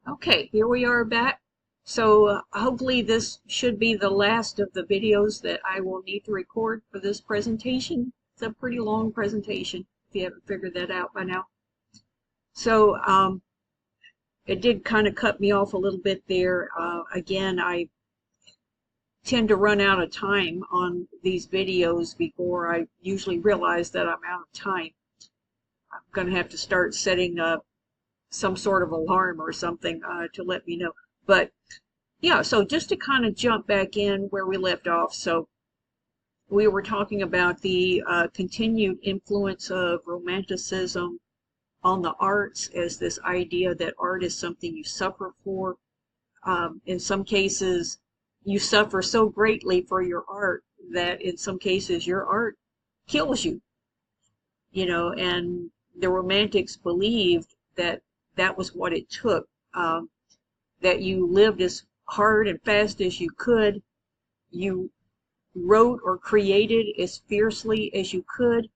Okay, here we are back. So hopefully this should be the last of the videos that I will need to record for this presentation. It's a pretty long presentation, if you haven't figured that out by now. So it did kind of cut me off a little bit there. Again, I tend to run out of time on these videos before I usually realize that I'm out of time. I'm going to have to start setting up some sort of alarm or something to let me know. But yeah, so just to kind of jump back in where we left off, so we were talking about the continued influence of Romanticism on the arts as this idea that art is something you suffer for. In some cases, you suffer so greatly for your art that in some cases your art kills you, and the Romantics believed that that was what it took, that you lived as hard and fast as you could, you wrote or created as fiercely as you could,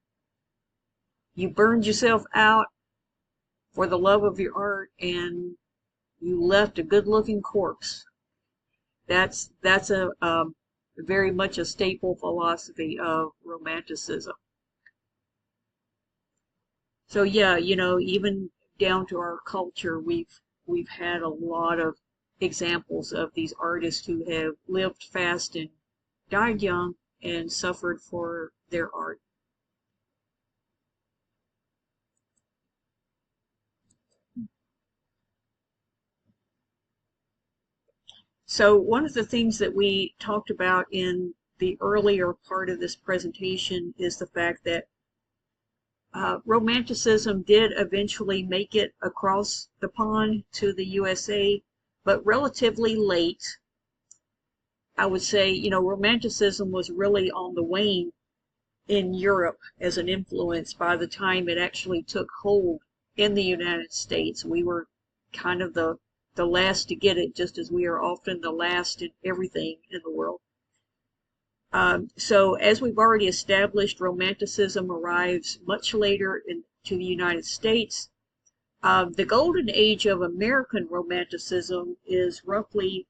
you burned yourself out for the love of your art, and you left a good-looking corpse. That's a very much a staple philosophy of Romanticism. So yeah, even down to our culture, we've had a lot of examples of these artists who have lived fast and died young and suffered for their art. So one of the things that we talked about in the earlier part of this presentation is the fact that Romanticism did eventually make it across the pond to the USA, but relatively late. I would say, Romanticism was really on the wane in Europe as an influence by the time it actually took hold in the United States. We were kind of the last to get it, just as we are often the last in everything in the world. So as we've already established, Romanticism arrives much later to the United States. The golden age of American Romanticism is roughly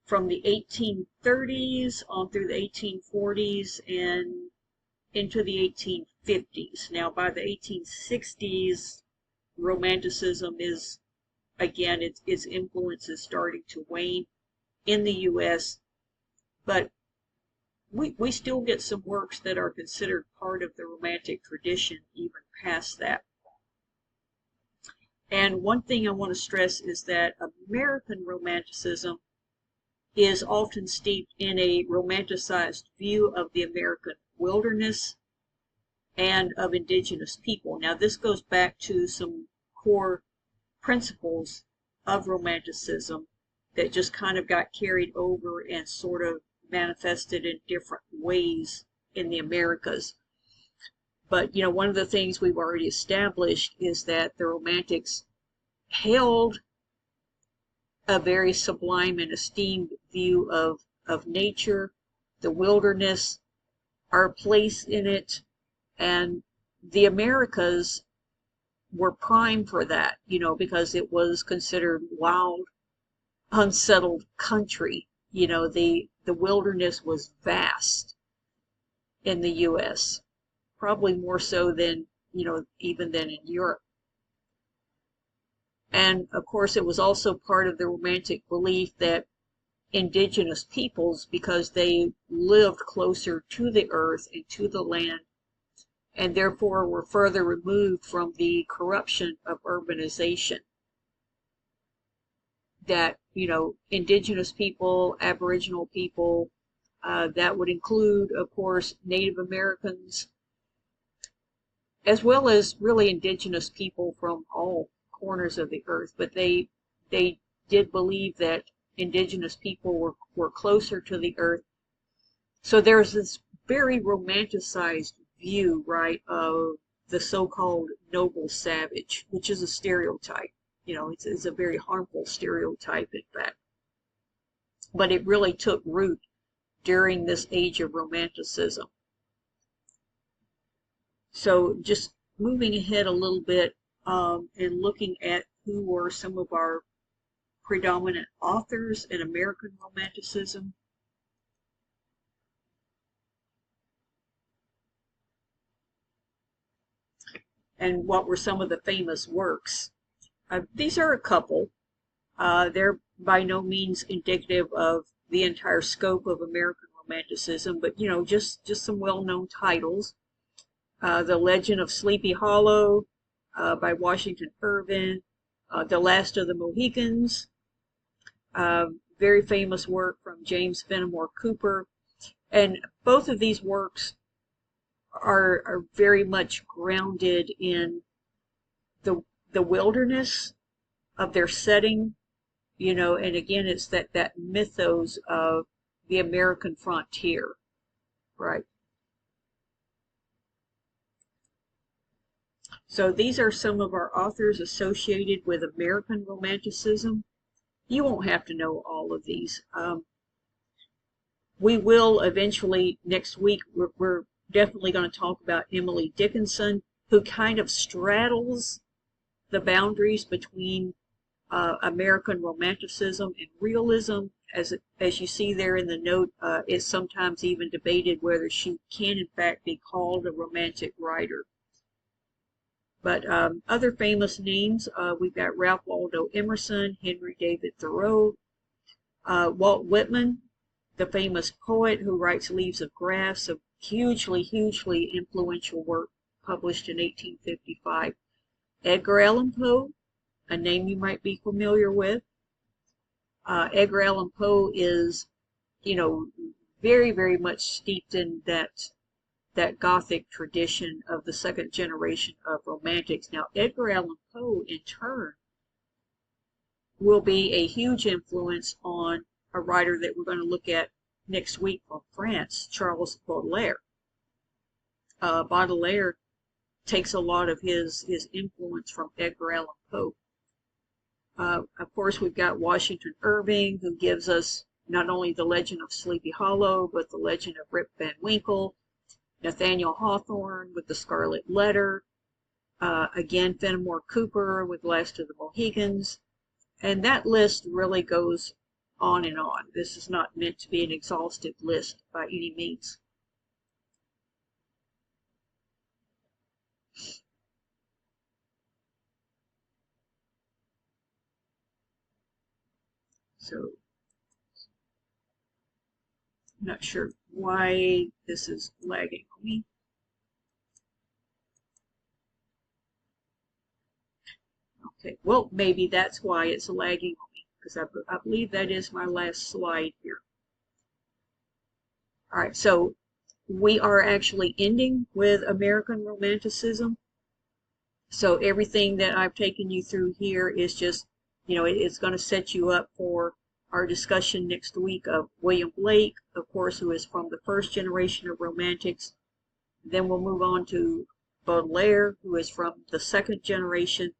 from the 1830s on through the 1840s and into the 1850s. Now, by the 1860s, Romanticism is, again, its influence is starting to wane in the U.S., but we still get some works that are considered part of the Romantic tradition even past that. And one thing I want to stress is that American Romanticism is often steeped in a romanticized view of the American wilderness and of indigenous people. Now, this goes back to some core principles of Romanticism that just kind of got carried over and sort of manifested in different ways in the Americas. But, one of the things we've already established is that the Romantics held a very sublime and esteemed view of nature, the wilderness, our place in it, and the Americas were primed for that, because it was considered wild, unsettled country. The wilderness was vast in the U.S., probably more so than, even than in Europe. And of course, it was also part of the Romantic belief that indigenous peoples, because they lived closer to the earth and to the land, and therefore were further removed from the corruption of urbanization, that, indigenous people, Aboriginal people, that would include, of course, Native Americans, as well as really indigenous people from all corners of the earth. But they did believe that indigenous people were closer to the earth. So there's this very romanticized view, right, of the so-called noble savage, which is a stereotype. It's a very harmful stereotype, in fact. But it really took root during this age of Romanticism. So just moving ahead a little bit and looking at who were some of our predominant authors in American Romanticism. And what were some of the famous works? These are a couple. They're by no means indicative of the entire scope of American Romanticism, but just some well-known titles. The Legend of Sleepy Hollow by Washington Irving, The Last of the Mohicans, very famous work from James Fenimore Cooper, and both of these works are very much grounded in the wilderness of their setting, and again, it's that mythos of the American frontier, right? So these are some of our authors associated with American Romanticism. You won't have to know all of these. We will eventually, next week, we're definitely going to talk about Emily Dickinson, who kind of straddles the boundaries between American Romanticism and realism. As you see there in the note, it's sometimes even debated whether she can in fact be called a romantic writer. But other famous names, we've got Ralph Waldo Emerson, Henry David Thoreau, Walt Whitman, the famous poet who writes Leaves of Grass, a hugely influential work published in 1855. Edgar Allan Poe, a name you might be familiar with. Edgar Allan Poe is, very much steeped in that Gothic tradition of the second generation of Romantics. Now, Edgar Allan Poe, in turn, will be a huge influence on a writer that we're going to look at next week from France, Charles Baudelaire. Baudelaire takes a lot of his influence from Edgar Allan Poe. Of course, we've got Washington Irving, who gives us not only the Legend of Sleepy Hollow, but the Legend of Rip Van Winkle. Nathaniel Hawthorne with The Scarlet Letter. Again, Fenimore Cooper with Last of the Mohicans. And that list really goes on and on. This is not meant to be an exhaustive list by any means. So, I'm not sure why this is lagging on me. Okay, well, maybe that's why it's lagging on me, because I believe that is my last slide here. All right, so we are actually ending with American Romanticism. So everything that I've taken you through here is just, it's going to set you up for our discussion next week of William Blake, of course, who is from the first generation of Romantics. Then we'll move on to Baudelaire, who is from the second generation,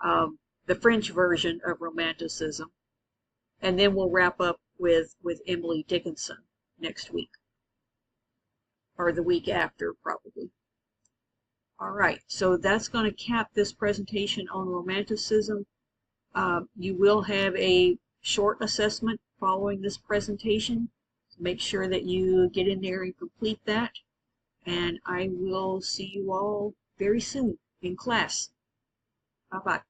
the French version of Romanticism. And then we'll wrap up with Emily Dickinson next week, or the week after, probably. All right, so that's going to cap this presentation on Romanticism. You will have a short assessment following this presentation. Make sure that you get in there and complete that. And I will see you all very soon in class. Bye-bye.